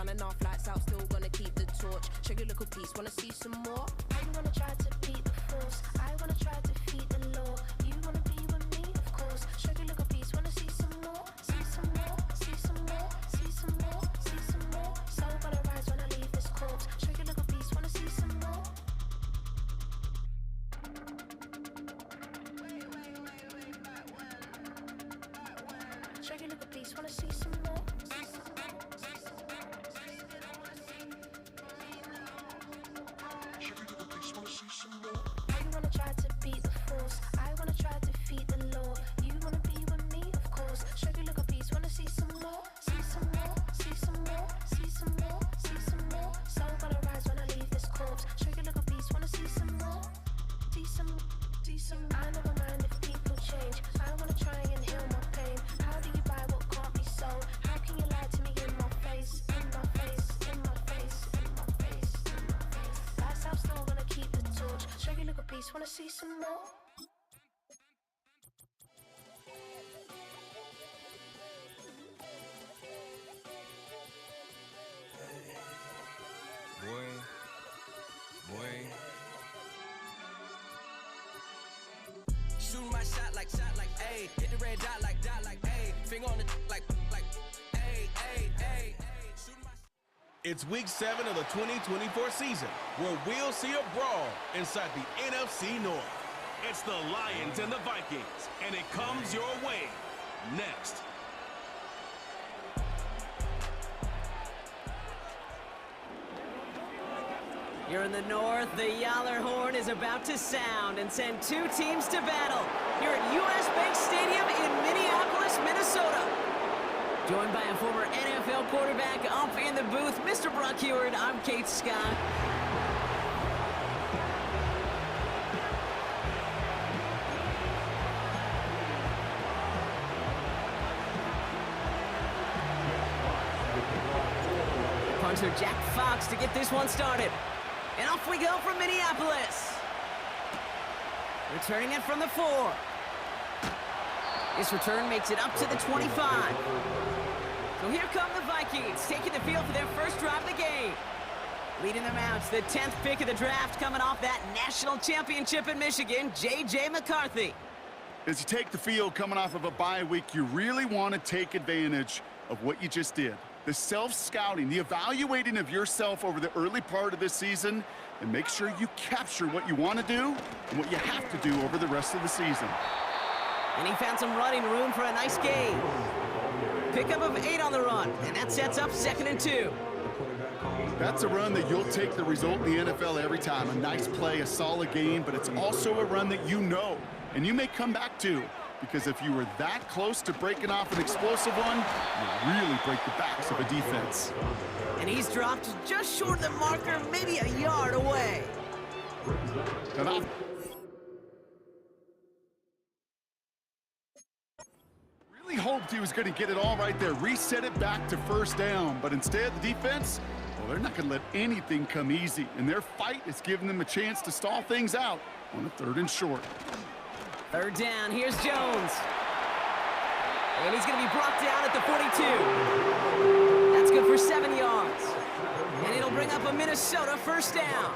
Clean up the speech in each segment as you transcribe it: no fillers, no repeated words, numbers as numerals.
done enough, lights out, still gonna keep the torch. Show you a little piece, wanna see some more? I wanna try to beat the force. I wanna try to defeat the law. You wanna be with me, of course. Show you a little piece, wanna see some more? See some more, see some more, see some more, see some more. Soul gonna rise when I leave this corpse. Show you a little piece, wanna see some more? Show you a little piece, wanna see some more? I wanna try to beat the force. I wanna try to defeat the law. You wanna be with me, of course. Show you a little piece, wanna see some more? See some more, see some more, see some more, see some more. Soul gonna rise when I leave this corpse. Show you a little piece, wanna see some more? See some, see some. I never mind if people change. I wanna try and heal my pain. How do you buy what can't be sold? How can you lie to me in my face? In my face, in my face, in my face, in my face. That's how still gonna keep the torch. Show you a little piece, wanna see some more? Boy. Shooting my shot like, ayy. Hit the red dot like, ayy. Finger on the like, ayy, ayy, ayy. It's week 7 of the 2024 season, where we'll see a brawl inside the NFC North. It's the Lions and the Vikings, and it comes your way next. You're in the north, the Yaller horn is about to sound and send two teams to battle here at US Bank Stadium in Minneapolis, Minnesota. Joined by a former NFL quarterback up in the booth, Mr. Brock Heward, I'm Kate Scott. Punter Jack Fox to get this one started. And off we go from Minneapolis. Returning it from the 4. This return makes it up to the 25. So here come the Vikings, taking the field for their first drive of the game. Leading them out to the 10th pick of the draft, coming off that national championship in Michigan, J.J. McCarthy. As you take the field coming off of a bye week, you really want to take advantage of what you just did. The self-scouting, the evaluating of yourself over the early part of this season, and make sure you capture what you want to do and what you have to do over the rest of the season. And he found some running room for a nice gain. Pickup of 8 on the run, and that sets up 2nd and 2. That's a run that you'll take the result in the NFL every time. A nice play, a solid gain, but it's also a run that you know, and you may come back to. Because if you were that close to breaking off an explosive one, you really break the backs of a defense. And he's dropped just short of the marker, maybe a yard away. Really hoped he was going to get it all right there, reset it back to first down. But instead, the defense, well, they're not going to let anything come easy. And their fight is giving them a chance to stall things out on a 3rd and short. 3rd down, here's Jones. And he's going to be brought down at the 42. That's good for 7 yards. And it'll bring up a Minnesota 1st down.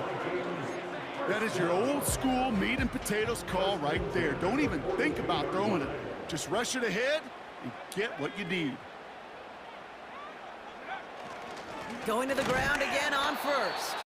That is your old school meat and potatoes call right there. Don't even think about throwing it. Just rush it ahead and get what you need. Going to the ground again on 1st.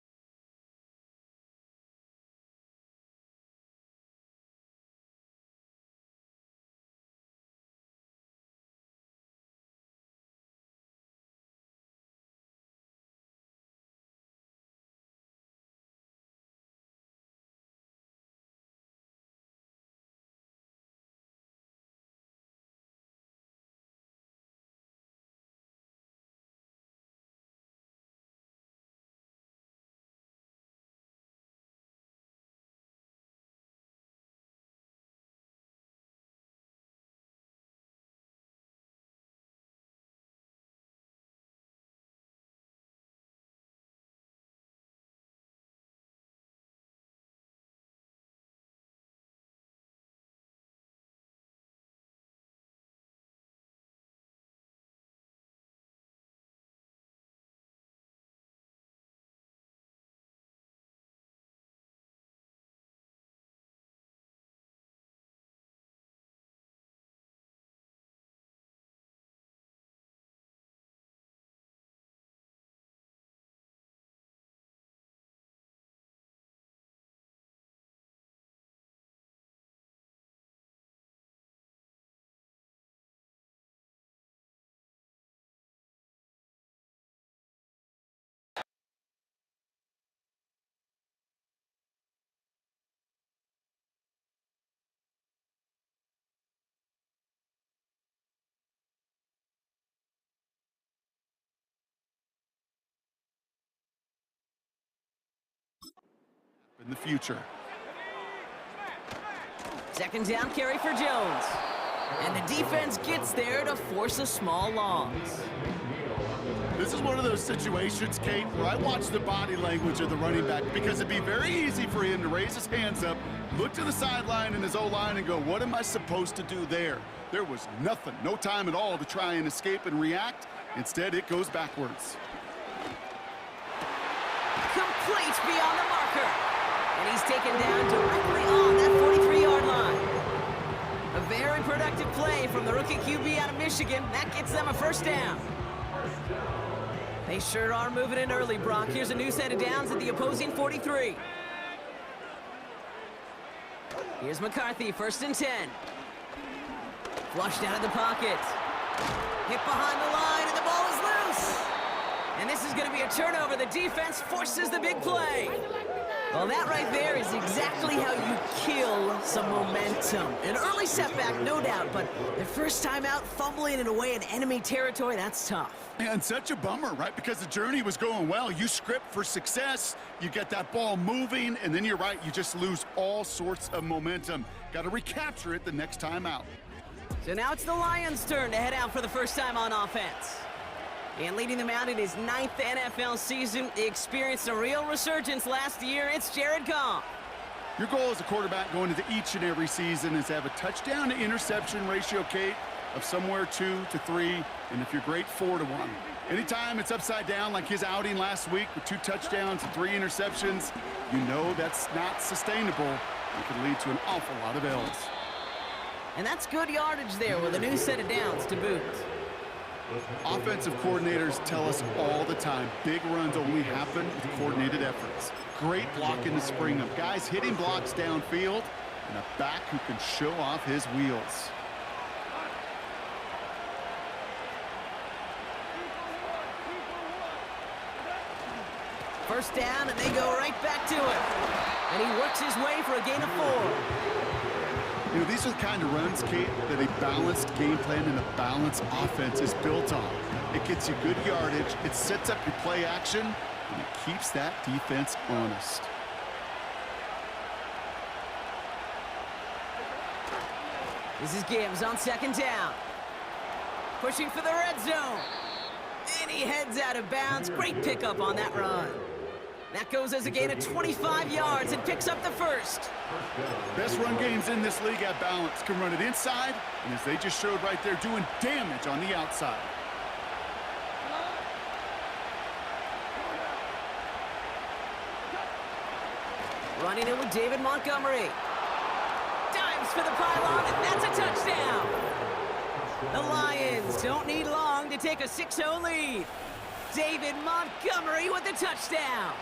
in the future. Second down carry for Jones. And the defense gets there to force a small loss. This is one of those situations, Kate, where I watch the body language of the running back because it'd be very easy for him to raise his hands up, look to the sideline in his O-line and go, what am I supposed to do there? There was nothing, no time at all to try and escape and react. Instead, it goes backwards. Complete beyond the marker. And he's taken down directly on that 43-yard line. A very productive play from the rookie QB out of Michigan. That gets them a first down. They sure are moving in early, Brock. Here's a new set of downs at the opposing 43. Here's McCarthy, 1st and 10. Flushed out of the pocket. Hit behind the line, and the ball is loose. And this is going to be a turnover. The defense forces the big play. Well, that right there is exactly how you kill some momentum. An early setback, no doubt, but the first time out, fumbling it away in enemy territory, that's tough. And such a bummer, right? Because the journey was going well. You script for success, you get that ball moving, and then you're right, you just lose all sorts of momentum. Got to recapture it the next time out. So now it's the Lions' turn to head out for the first time on offense. And leading them out in his 9th NFL season, he experienced a real resurgence last year. It's Jared Goff. Your goal as a quarterback going into each and every season is to have a touchdown to interception ratio, Kate, of somewhere 2 to 3, and if you're great, 4 to 1. Anytime it's upside down like his outing last week with 2 touchdowns and 3 interceptions, you know that's not sustainable. It could lead to an awful lot of L's. And that's good yardage there with a new set of downs to boot. Offensive coordinators tell us all the time, big runs only happen with coordinated efforts. Great block in the spring of guys hitting blocks downfield and a back who can show off his wheels. First down, and they go right back to it. And he works his way for a gain of 4. You know, these are the kind of runs, Kate, that a balanced game plan and a balanced offense is built on. It gets you good yardage, it sets up your play action, and it keeps that defense honest. This is Gibbs on 2nd down. Pushing for the red zone. And he heads out of bounds. Great pickup on that run. That goes as a gain of 25 yards and picks up the first. Best run games in this league at balance. Can run it inside, and as they just showed right there, doing damage on the outside. Running it with David Montgomery. Dives for the pylon, and that's a touchdown. The Lions don't need long to take a 6-0 lead. David Montgomery with the touchdown.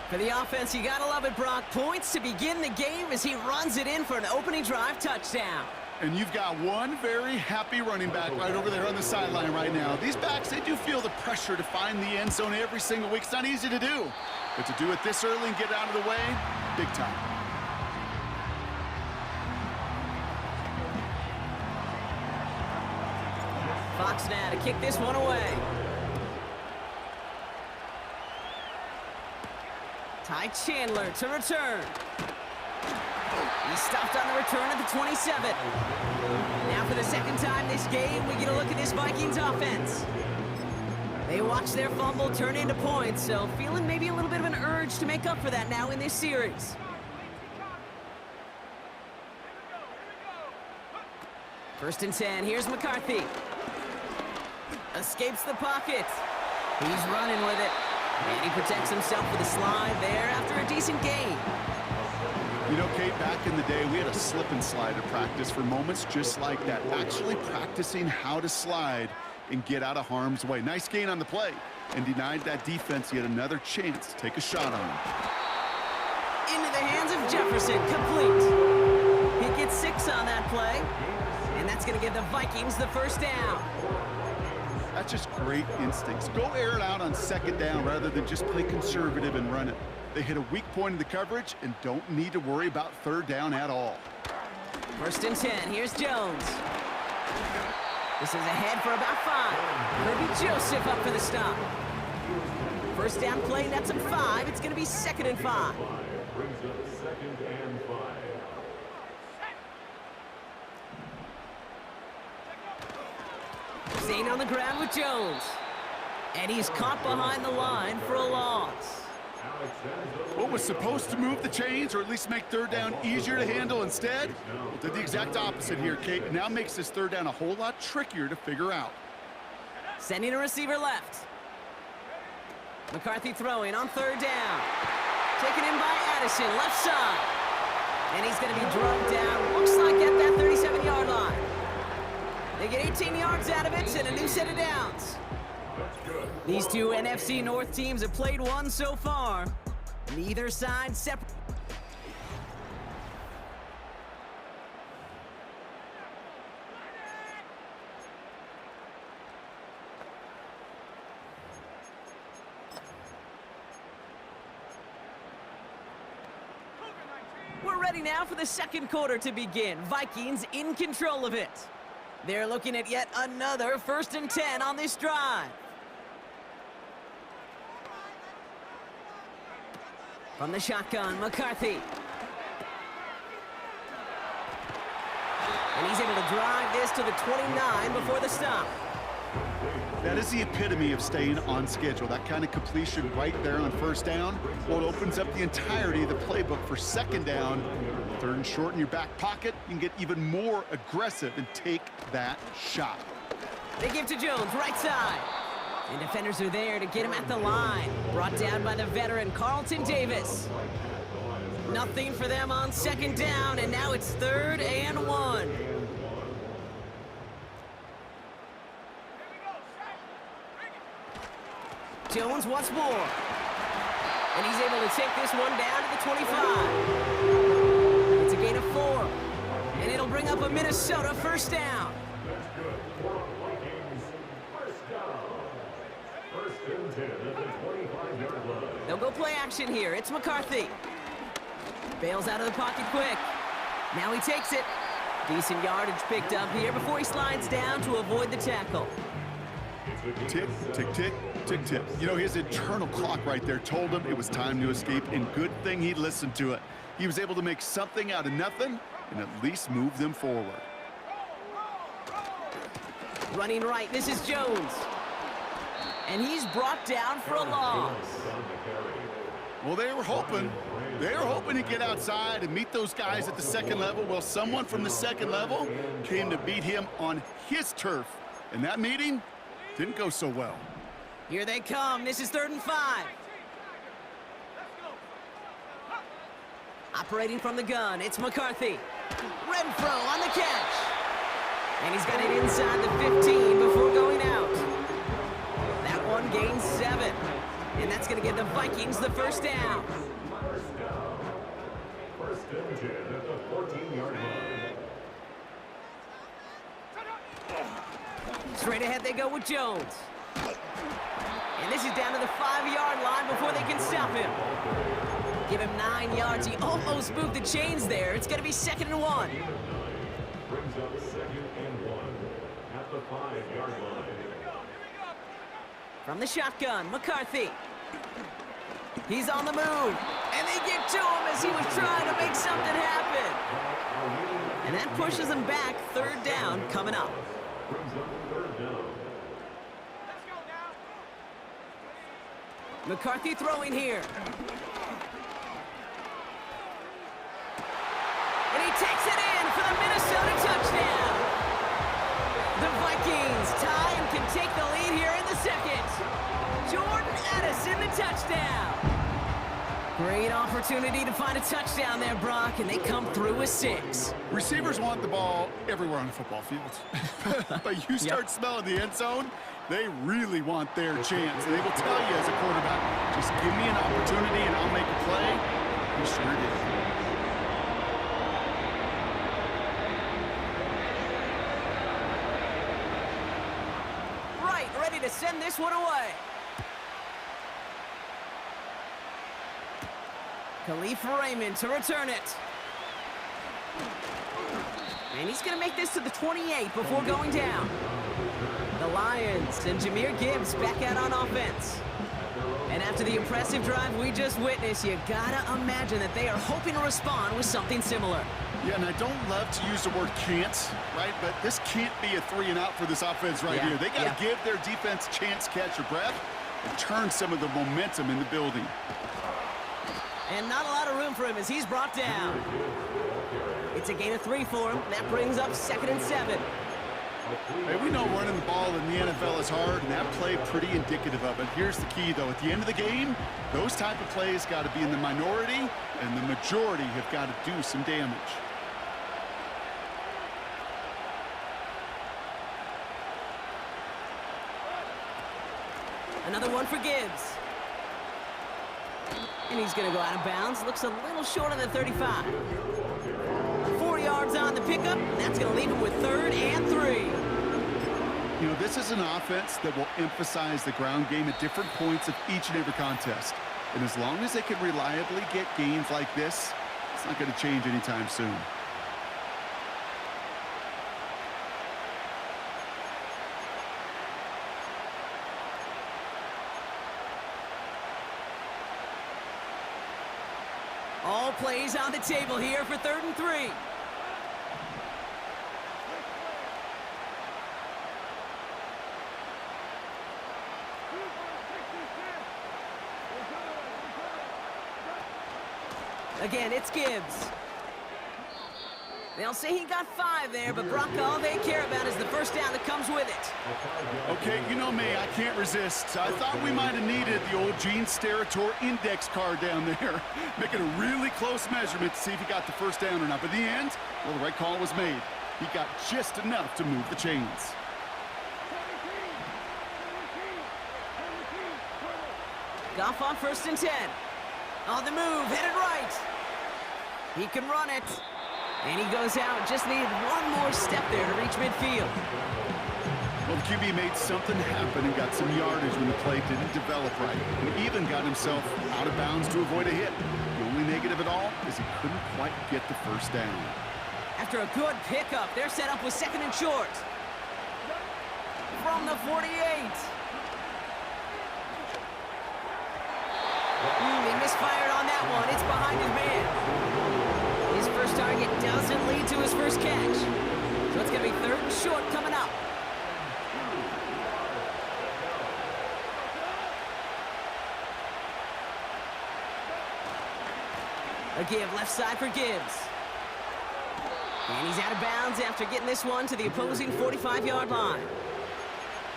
For the offense, you gotta love it, Brock. Points to begin the game as he runs it in for an opening drive touchdown. And you've got one very happy running back right over there on the sideline right now. These backs, they do feel the pressure to find the end zone every single week. It's not easy to do. But to do it this early and get it out of the way, big time. Fox now to kick this one away. Ty Chandler to return. He stopped on the return at the 27. Now for the second time this game, we get a look at this Vikings offense. They watch their fumble turn into points, so feeling maybe a little bit of an urge to make up for that now in this series. First and 10, here's McCarthy. Escapes the pocket. He's running with it. And he protects himself with a slide there after a decent gain. You know, Kate, back in the day, we had a slip and slide at practice for moments just like that. Actually practicing how to slide and get out of harm's way. Nice gain on the play, and denied that defense yet another chance to take a shot on him. Into the hands of Jefferson, complete. He gets 6 on that play, and that's going to give the Vikings the first down. That's just great instincts. Go air it out on 2nd down rather than just play conservative and run it. They hit a weak point in the coverage and don't need to worry about 3rd down at all. First and 10, here's Jones. This is ahead for about 5. Kirby Joseph up for the stop. First down play, that's a 5. It's going to be 2nd and 5. Brings up 2nd and 5. Staying on the ground with Jones. And he's caught behind the line for a loss. What was supposed to move the chains, or at least make third down easier to handle instead, did the exact opposite here, Kate. It now makes this third down a whole lot trickier to figure out. Sending a receiver left. McCarthy throwing on third down. Taken in by Addison, left side. And he's going to be drugged down, looks like at that 37-yard line. They get 18 yards out of it and a new set of downs. These two NFC North teams have played one so far. Neither side separate. We're ready now for the second quarter to begin. Vikings in control of it. They're looking at yet another 1st and 10 on this drive. From the shotgun, McCarthy. And he's able to drive this to the 29 before the stop. That is the epitome of staying on schedule. That kind of completion right there on first down. Well, it opens up the entirety of the playbook for second down. Third and short in your back pocket. You can get even more aggressive and take that shot. They give to Jones, right side. And defenders are there to get him at the line. Brought down by the veteran, Carlton Davis. Nothing for them on second down, and now it's 3rd and 1. Jones once more. And he's able to take this one down to the 25. It's a gain of 4. And it'll bring up a Minnesota first down. They'll go play action here. It's McCarthy. Bails out of the pocket quick. Now he takes it. Decent yardage picked up here before he slides down to avoid the tackle. Tick, tick, tick, tick, tick. You know, his internal clock right there told him it was time to escape, and good thing he listened to it. He was able to make something out of nothing and at least move them forward. Running right, this is Jones. And he's brought down for a loss. Well, they were hoping to get outside and meet those guys at the second level. Well, someone from the second level came to beat him on his turf. And that meeting didn't go so well. Here they come. This is 3rd and 5. Operating from the gun, it's McCarthy. Renfro on the catch. And he's got it inside the 15 before going out. That one gains 7. And that's going to give the Vikings the first down. First and 10 at the 14-yard line. Straight ahead they go with Jones. And this is down to the 5-yard line before they can stop him. Give him 9 yards. He almost moved the chains there. It's going to be 2nd and 1. Brings up 2nd and 1 at the 5-yard line. From the shotgun, McCarthy. He's on the move. And they get to him as he was trying to make something happen. And that pushes him back. 3rd down coming up. Brings up 3rd down. McCarthy throwing here. And he takes it in for the Minnesota touchdown. The Vikings tie and can take the lead here in the second. Jordan Addison, the touchdown. Great opportunity to find a touchdown there, Brock, and they come through with 6. Receivers want the ball everywhere on the football field. But you start smelling the end zone, they really want their chance. And they will tell you as a quarterback, just give me an opportunity and I'll make a play. He sure did. Right, ready to send this one away. Khalif Raymond to return it. And he's going to make this to the 28 before going down. The Lions and Jahmyr Gibbs back out on offense. And after After the impressive drive we just witnessed, you gotta imagine that they are hoping to respond with something similar. Yeah, and I don't love to use the word can't, right? But this can't be a 3-and-out for this offense right here. They got to give their defense a chance to catch their breath and turn some of the momentum in the building. And not a lot of room for him as he's brought down. It's a gain of 3 for him. That brings up 2nd and 7. Hey, we know running the ball in the NFL is hard, and that play pretty indicative of it. Here's the key, though. At the end of the game, those type of plays got to be in the minority, and the majority have got to do some damage. Another one for Gibbs. And he's going to go out of bounds. Looks a little short of the 35. 4 yards on the pickup, and that's going to leave him with 3rd and 3. You know, this is an offense that will emphasize the ground game at different points of each and every contest. And as long as they can reliably get gains like this, it's not going to change anytime soon. All plays on the table here for 3rd and 3. Again, it's Gibbs. They'll say he got 5 there, but Brock, all they care about is the first down that comes with it. Okay, you know me, I can't resist. I thought we might have needed the old Gene Steratore index card down there, making a really close measurement to see if he got the first down or not. But in the end, well, the right call was made. He got just enough to move the chains. Goff on 1st and 10. On the move, headed right. He can run it. And he goes out, just needed one more step there to reach midfield. Well, the QB made something happen and got some yardage when the play didn't develop right. And even got himself out of bounds to avoid a hit. The only negative at all is he couldn't quite get the first down. After a good pickup, they're set up with 2nd and short. From the 48. He misfired on that one. It's behind his man. His first target doesn't lead to his first catch. So it's going to be 3rd and short coming up. A give left side for Gibbs. And he's out of bounds after getting this one to the opposing 45-yard line.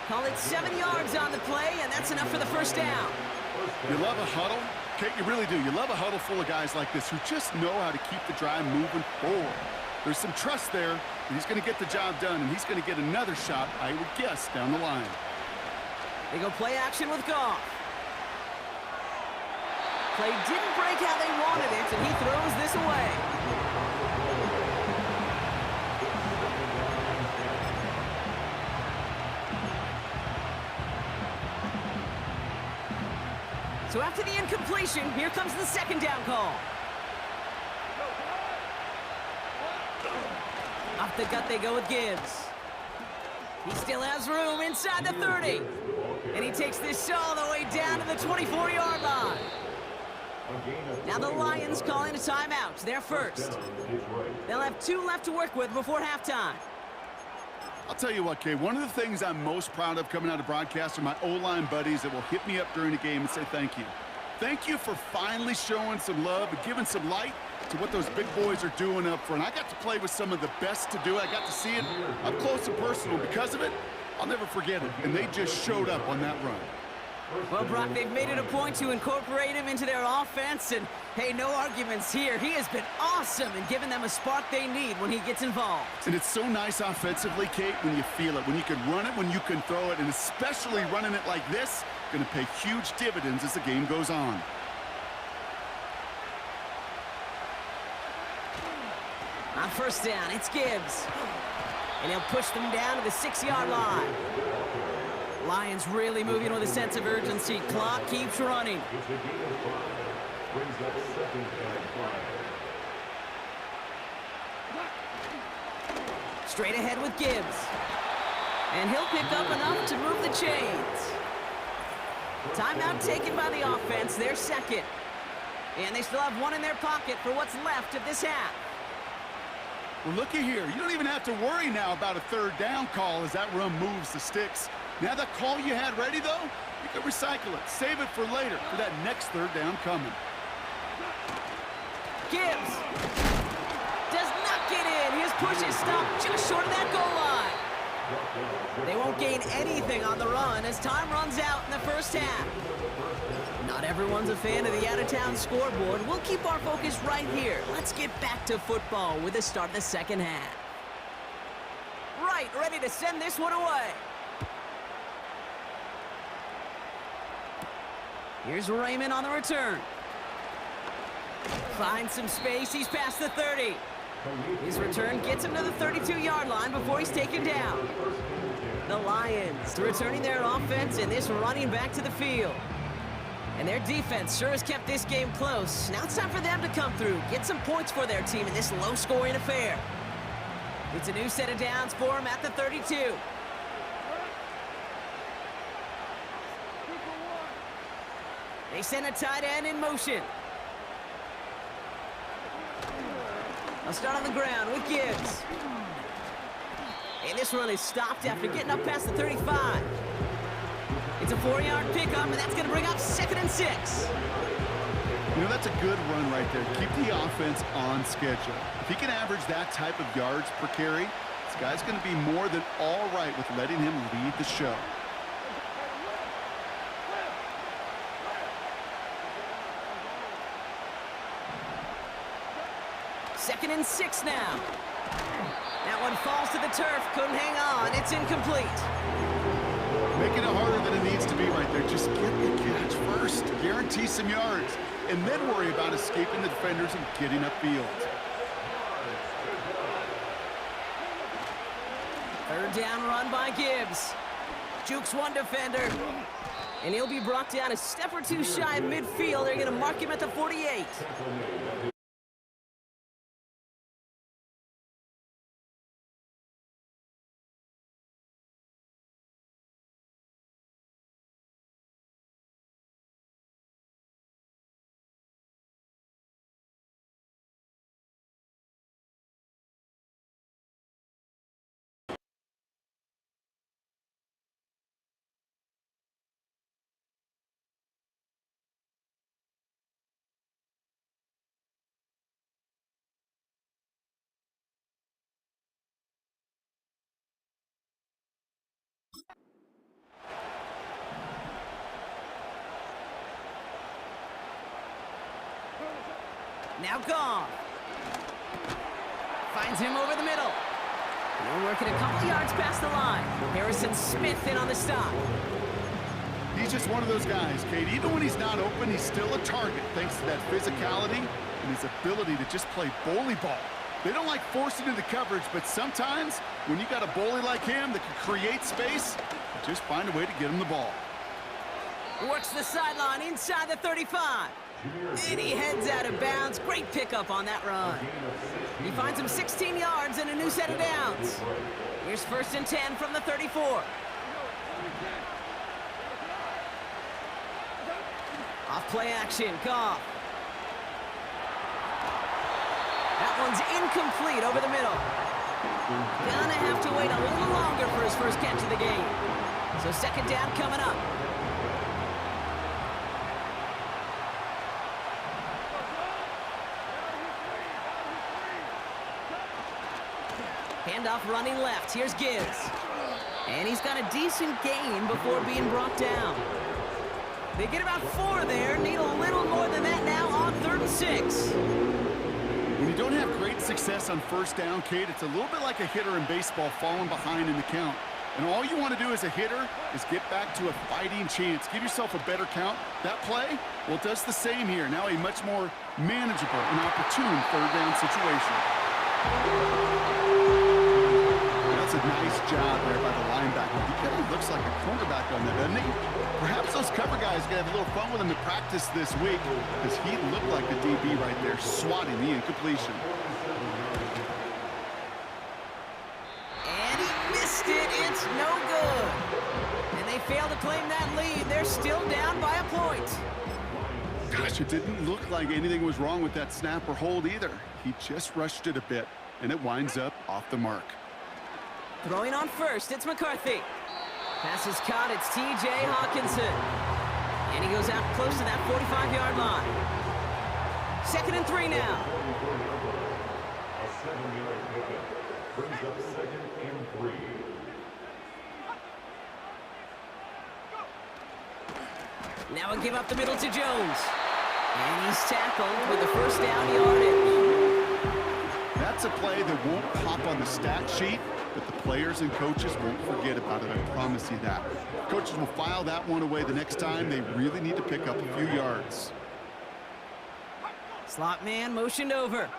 Call it 7 yards on the play, and that's enough for the first down. You love a huddle? Kate, you really do. You love a huddle full of guys like this who just know how to keep the drive moving forward. There's some trust there, and he's going to get the job done, and he's going to get another shot, I would guess, down the line. They go play action with Goff. Play didn't break how they wanted it, and he throws this away. So after the incompletion, here comes the 2nd down call. Off the gut they go with Gibbs. He still has room inside the 30. And he takes this all the way down to the 24-yard line. Now the Lions calling a timeout. They're first. They'll have 2 left to work with before halftime. I'll tell you what, Kay, one of the things I'm most proud of coming out of broadcast are my O-line buddies that will hit me up during the game and say thank you. Thank you for finally showing some love and giving some light to what those big boys are doing up front. I got to play with some of the best to do it. I got to see it up close and personal. Because of it, I'll never forget it. And they just showed up on that run. Well, Brock, they've made it a point to incorporate him into their offense, and hey, no arguments here. He has been awesome in giving them a spark they need when he gets involved. And it's so nice offensively, Kate, when you feel it, when you can run it, when you can throw it, and especially running it like this, going to pay huge dividends as the game goes on. On 1st down, it's Gibbs. And he'll push them down to the 6-yard line. Lions really moving with a sense of urgency. Clock keeps running. Straight ahead with Gibbs. And he'll pick up enough to move the chains. Timeout taken by the offense, their second. And they still have one in their pocket for what's left of this half. Well, looky here. You don't even have to worry now about a third down call as that run moves the sticks. Now that call you had ready, though, you can recycle it. Save it for later for that next third down coming. Gibbs does not get in. His push is stopped just short of that goal line. They won't gain anything on the run as time runs out in the first half. Not everyone's a fan of the out-of-town scoreboard. We'll keep our focus right here. Let's get back to football with the start of the second half. Right, ready to send this one away. Here's Raymond on the return. Finds some space. He's past the 30. His return gets him to the 32-yard line before he's taken down. The Lions returning their offense and this running back to the field. And their defense sure has kept this game close. Now it's time for them to come through, get some points for their team in this low-scoring affair. It's a new set of downs for them at the 32. They send a tight end in motion. I'll start on the ground with Gibbs. And this run is stopped after getting up past the 35. It's a 4-yard pickup, and that's going to bring up 2nd and 6. You know, that's a good run right there. Keep the offense on schedule. If he can average that type of yards per carry, this guy's going to be more than all right with letting him lead the show. Second and 6 now. That one falls to the turf. Couldn't hang on. It's incomplete. Making it harder than it needs to be right there. Just get the catch first. Guarantee some yards. And then worry about escaping the defenders and getting upfield. Third down run by Gibbs. Jukes one defender. And he'll be brought down a step or two shy of midfield. They're going to mark him at the 48. Now gone. Finds him over the middle. And we're working a couple yards past the line. Harrison Smith in on the stop. He's just one of those guys, Kate. Even when he's not open, he's still a target thanks to that physicality and his ability to just play bully ball. They don't like forcing into coverage, but sometimes when you got a bully like him that can create space, you just find a way to get him the ball. Works the sideline inside the 35. And he heads out of bounds. Great pickup on that run. He finds him 16 yards and a new set of downs. Here's 1st and 10 from the 34. Off play action, Goff. That one's incomplete over the middle. Gonna have to wait a little longer for his first catch of the game. So 2nd down coming up. Handoff running left. Here's Gibbs. And he's got a decent gain before being brought down. They get about 4 there. Need a little more than that now on 3rd and 6. When you don't have great success on 1st down, Kate, it's a little bit like a hitter in baseball falling behind in the count. And all you want to do as a hitter is get back to a fighting chance. Give yourself a better count. That play, well, it does the same here. Now a much more manageable and opportune 3rd down situation. That's a nice job there by the linebacker. He kind of looks like a cornerback on that, doesn't he? Perhaps those cover guys are going to have a little fun with him in practice this week because he looked like a DB right there, swatting the incompletion. And he missed it. It's no good. And they fail to claim that lead. They're they're still down by a point. Gosh, it didn't look like anything was wrong with that snap or hold either. He just rushed it a bit, and it winds up off the mark. Throwing on first, it's McCarthy. Pass is caught, it's T.J. Hawkinson. And he goes out close to that 45-yard line. 2nd and 3 now. A 7-yard pickup brings up 2nd and 3. Now a give up the middle to Jones. And he's tackled with the first down yardage. That's a play that won't pop on the stat sheet, but the players and coaches won't forget about it, I promise you that. Coaches will file that one away the next time. They really need to pick up a few yards. Slot man motioned over.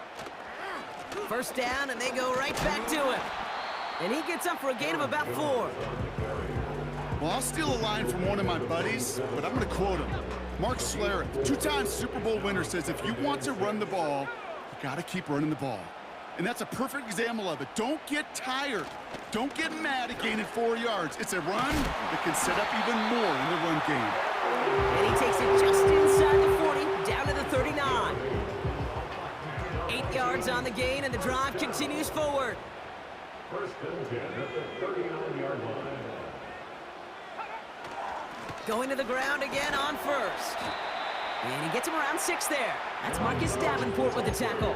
First down, and they go right back to him. And he gets up for a gain of about 4. Well, I'll steal a line from one of my buddies, but I'm going to quote him. Mark Schlereth, 2-time Super Bowl winner, says if you want to run the ball, you got to keep running the ball. And that's a perfect example of it. Don't get tired. Don't get mad at gaining 4 yards. It's a run that can set up even more in the run game. And he takes it just inside the 40, down to the 39. 8 yards on the gain, and the drive continues forward. First and 10 at the 39-yard line. Going to the ground again on first. And he gets him around 6 there. That's Marcus Davenport with the tackle.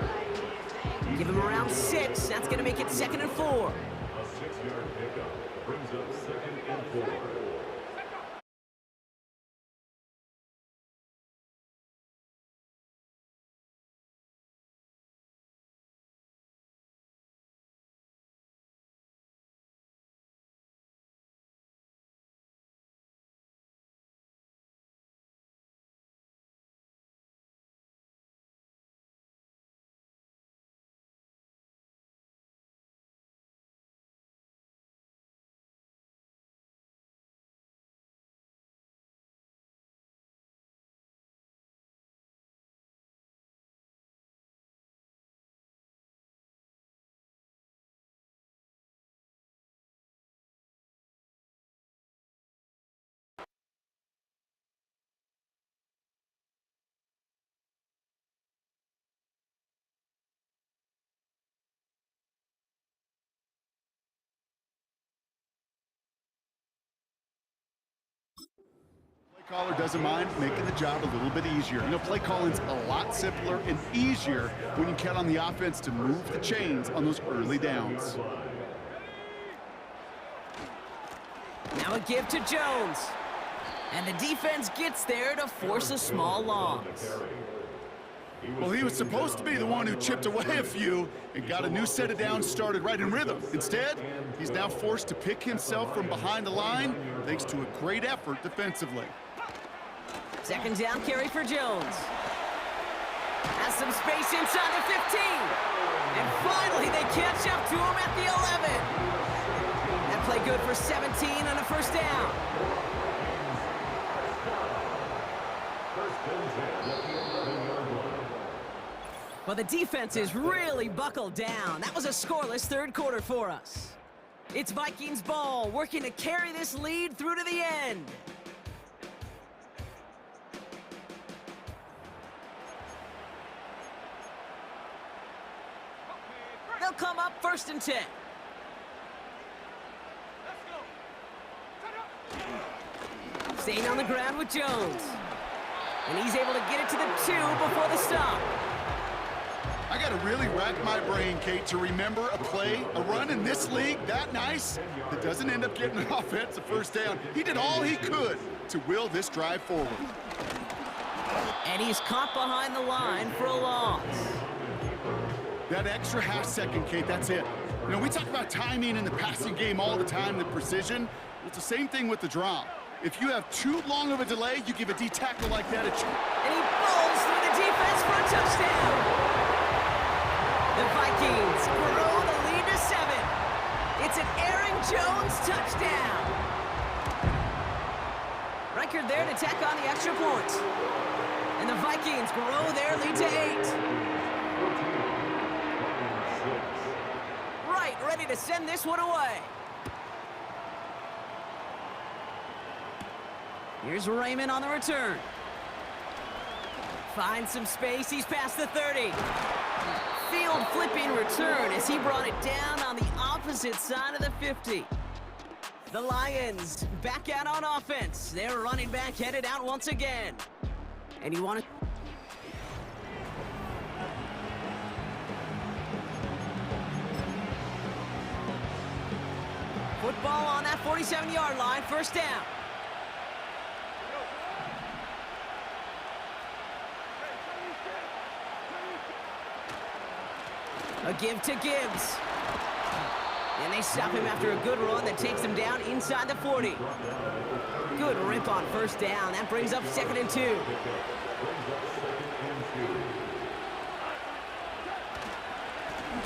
Give him around 6. That's going to make it 2nd and 4. A 6-yard pickup brings up 2nd and 4. Play caller doesn't mind making the job a little bit easier. You know, play calling's a lot simpler and easier when you count on the offense to move the chains on those early downs. Now a give to Jones. And the defense gets there to force a small loss. Well, he was supposed to be the one who chipped away a few and got a new set of downs started right in rhythm. Instead, he's now forced to pick himself from behind the line thanks to a great effort defensively. 2nd down carry for Jones. Has some space inside the 15. And finally they catch up to him at the 11. That play good for 17 on a first down. Well, the defense is really buckled down. That was a scoreless 3rd quarter for us. It's Vikings ball, working to carry this lead through to the end. They'll come up 1st and 10. Staying on the ground with Jones. And he's able to get it to the 2 before the stop. I got to really rack my brain, Kate, to remember a play, a run in this league that nice that doesn't end up getting an offensive first down. He did all he could to will this drive forward. And he's caught behind the line for a loss. That extra half second, Kate, that's it. You know, we talk about timing in the passing game all the time, the precision. It's the same thing with the drop. If you have too long of a delay, you give a D tackle like that a chance. And he rolls through the defense for a touchdown. The Vikings grow the lead to 7. It's an Aaron Jones touchdown. Reichard there to tack on the extra point. And the Vikings grow their lead to 8. Right, ready to send this one away. Here's Raymond on the return. Finds some space. He's past the 30. Field flipping return as he brought it down on the opposite side of the 50. The Lions back out on offense. Their running back headed out once again. And he wanted... Football on that 47-yard line, first down. A give to Gibbs. And they stop him after a good run that takes him down inside the 40. Good rip on first down. That brings up 2nd and 2.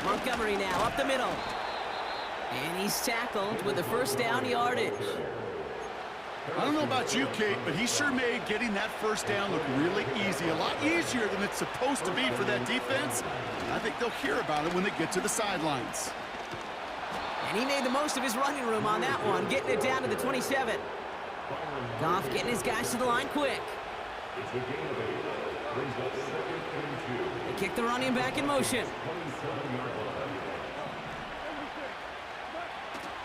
Montgomery now up the middle. And he's tackled with the first down yardage. I don't know about you, Kate, but he sure made getting that first down look really easy. A lot easier than it's supposed to be for that defense. I think they'll hear about it when they get to the sidelines. And he made the most of his running room on that one, getting it down to the 27. Goff getting his guys to the line quick. They kick the running back in motion.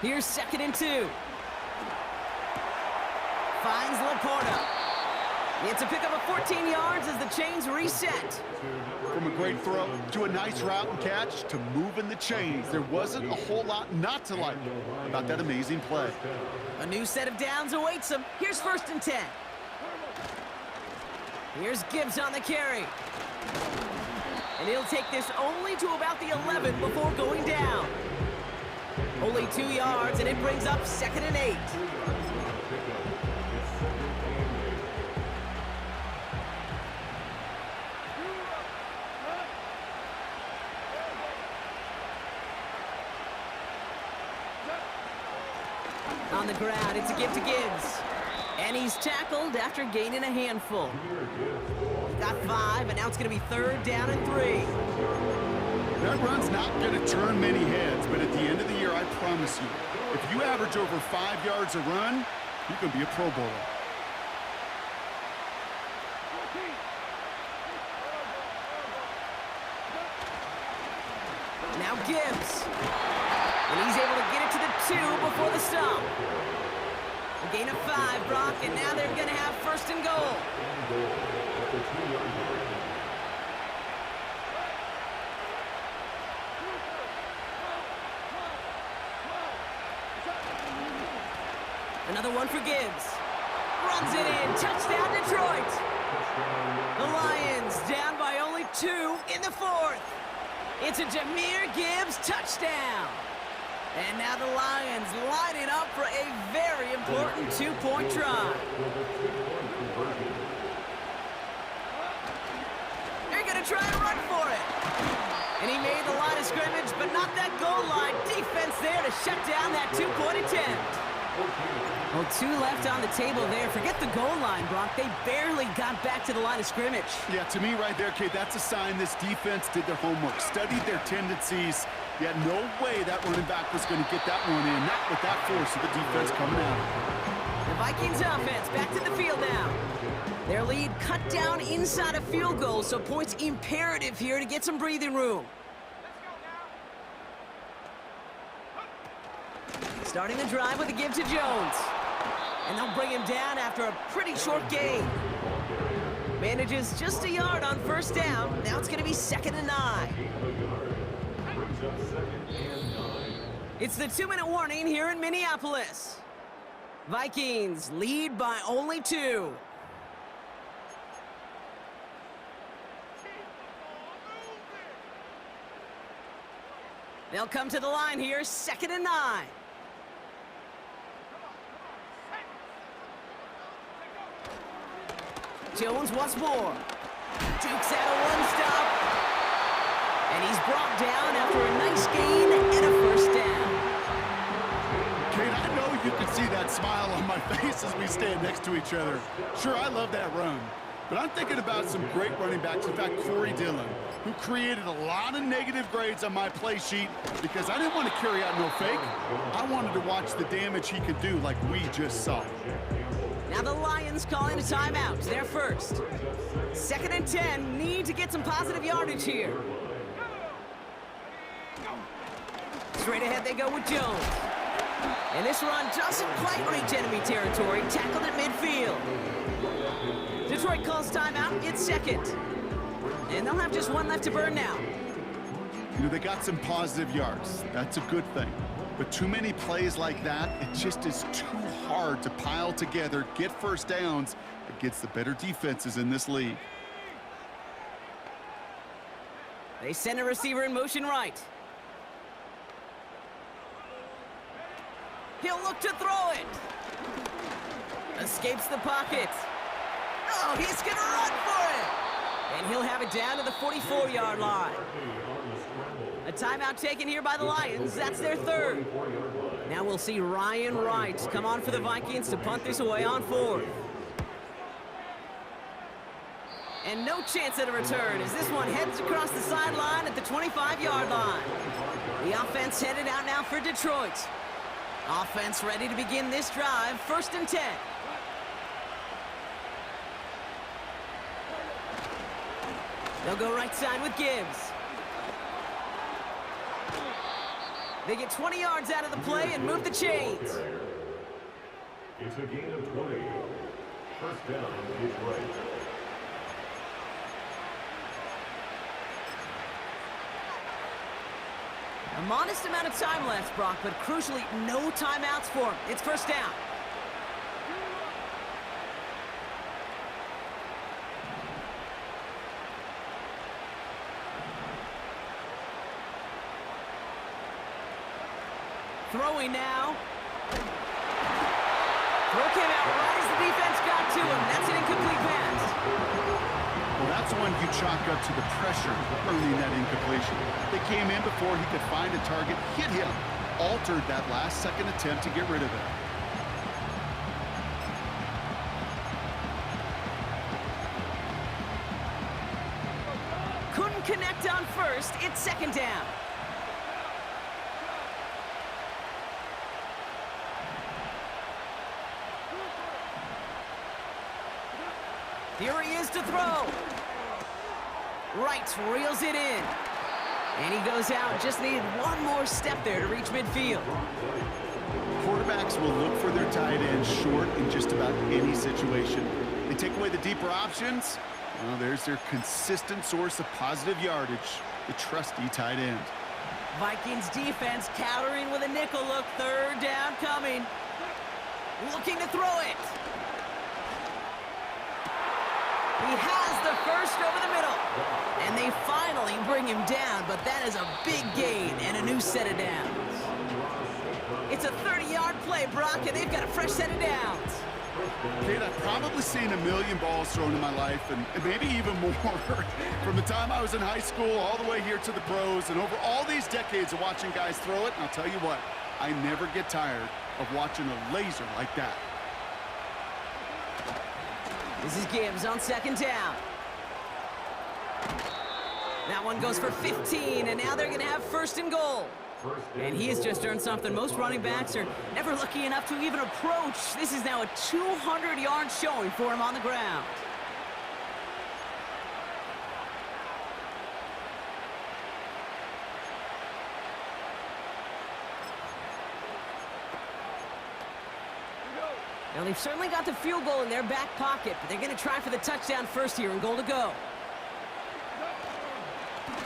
Here's 2nd and 2. Finds Laporta. It's a pickup of 14 yards as the chains reset. From a great throw to a nice route and catch to moving the chains, there wasn't a whole lot not to like about that amazing play. A new set of downs awaits him. Here's 1st and 10. Here's Gibbs on the carry. And he'll take this only to about the 11 before going down. Only 2 yards, and it brings up 2nd and 8. On the ground, it's a give to Gibbs. And he's tackled after gaining a handful. Got 5, and now it's going to be 3rd down and 3. That run's not going to turn many heads, but at the end of the year, I promise you, if you average over 5 yards a run, you can be a Pro Bowler. Now Gibbs. And he's able to get it to the 2 before the stop. A gain of 5, Brock, and now they're going to have 1st and goal. Another one for Gibbs. Runs it in. Touchdown, Detroit. The Lions down by only 2 in the 4th. It's a Jahmyr Gibbs touchdown. And now the Lions lining up for a very important 2-point try. They're going to try and run for it. And he made the line of scrimmage, but not that goal line. Defense there to shut down that 2-point attempt. Well, 2 left on the table there. Forget the goal line, Brock. They barely got back to the line of scrimmage. Yeah, to me right there, Kate, that's a sign this defense did their homework, studied their tendencies. Yeah, no way that running back was going to get that one in, not with that force of the defense coming out. The Vikings offense back to the field now. Their lead cut down inside a field goal, so points imperative here to get some breathing room. Starting the drive with a give to Jones. And they'll bring him down after a pretty short gain. Manages just a yard on 1st down. Now it's going to be 2nd and 9. It's the 2-minute warning here in Minneapolis. Vikings lead by only 2. They'll come to the line here, 2nd and 9. Jones once more. Dukes out a one-stop. And he's brought down after a nice gain and a 1st down. Kate, I know you can see that smile on my face as we stand next to each other. Sure, I love that run. But I'm thinking about some great running backs. In fact, Corey Dillon, who created a lot of negative grades on my play sheet because I didn't want to carry out no fake. I wanted to watch the damage he could do like we just saw. Now the Lions calling a timeout. They're first. 2nd and 10. Need to get some positive yardage here. Straight ahead they go with Jones. And this run doesn't quite reach enemy territory. Tackled at midfield. Detroit calls timeout. It's 2nd. And they'll have just one left to burn now. You know, they got some positive yards. That's a good thing. But too many plays like that, it just is too hard to pile together, get first downs against the better defenses in this league. They send a receiver in motion right. He'll look to throw it. Escapes the pocket. Oh, he's going to run for it. And he'll have it down to the 44-yard line. A timeout taken here by the Lions. That's their 3rd. Now we'll see Ryan Wright come on for the Vikings to punt this away on 4th. And no chance at a return as this one heads across the sideline at the 25-yard line. The offense headed out now for Detroit. Offense ready to begin this drive. 1st and 10. They'll go right side with Gibbs. They get 20 yards out of the play and move the chains. It's a gain of 20. 1st down, Detroit. A modest amount of time left, Brock, but crucially, no timeouts for him. It's 1st down. Throwing now. Throw came out right as the defense got to him. That's an incomplete pass. Well, that's one you chalk up to the pressure earning that incompletion. They came in before he could find a target, hit him, altered that last-second attempt to get rid of it. Couldn't connect on 1st. It's 2nd down. Here he is to throw. Wright reels it in. And he goes out. Just needed one more step there to reach midfield. Quarterbacks will look for their tight end short in just about any situation. They take away the deeper options. Well, there's their consistent source of positive yardage, the trusty tight end. Vikings defense countering with a nickel look. 3rd down coming. Looking to throw it. He has the 1st over the middle. And they finally bring him down, but that is a big gain and a new set of downs. It's a 30-yard play, Brock, and they've got a fresh set of downs. Kate, I've probably seen a million balls thrown in my life, and maybe even more. From the time I was in high school all the way here to the pros, and over all these decades of watching guys throw it, and I'll tell you what, I never get tired of watching a laser like that. This is Gibbs on 2nd down. That one goes for 15, and now they're going to have 1st and goal. And he has just earned something most running backs are never lucky enough to even approach. This is now a 200-yard showing for him on the ground. Now, they've certainly got the field goal in their back pocket, but they're going to try for the touchdown first here and goal to go.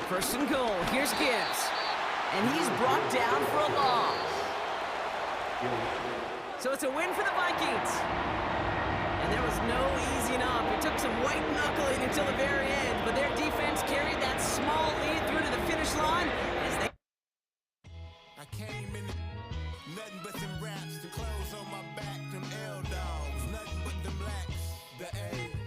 1st and goal. Here's Gibbs. And he's brought down for a loss. So it's a win for the Vikings. And there was no easing up. It took some white knuckling until the very end, but their defense carried that small lead through to the finish line as they... I came in nothing but them raps, the clothes on my back, them L dogs, nothing but them blacks, the A.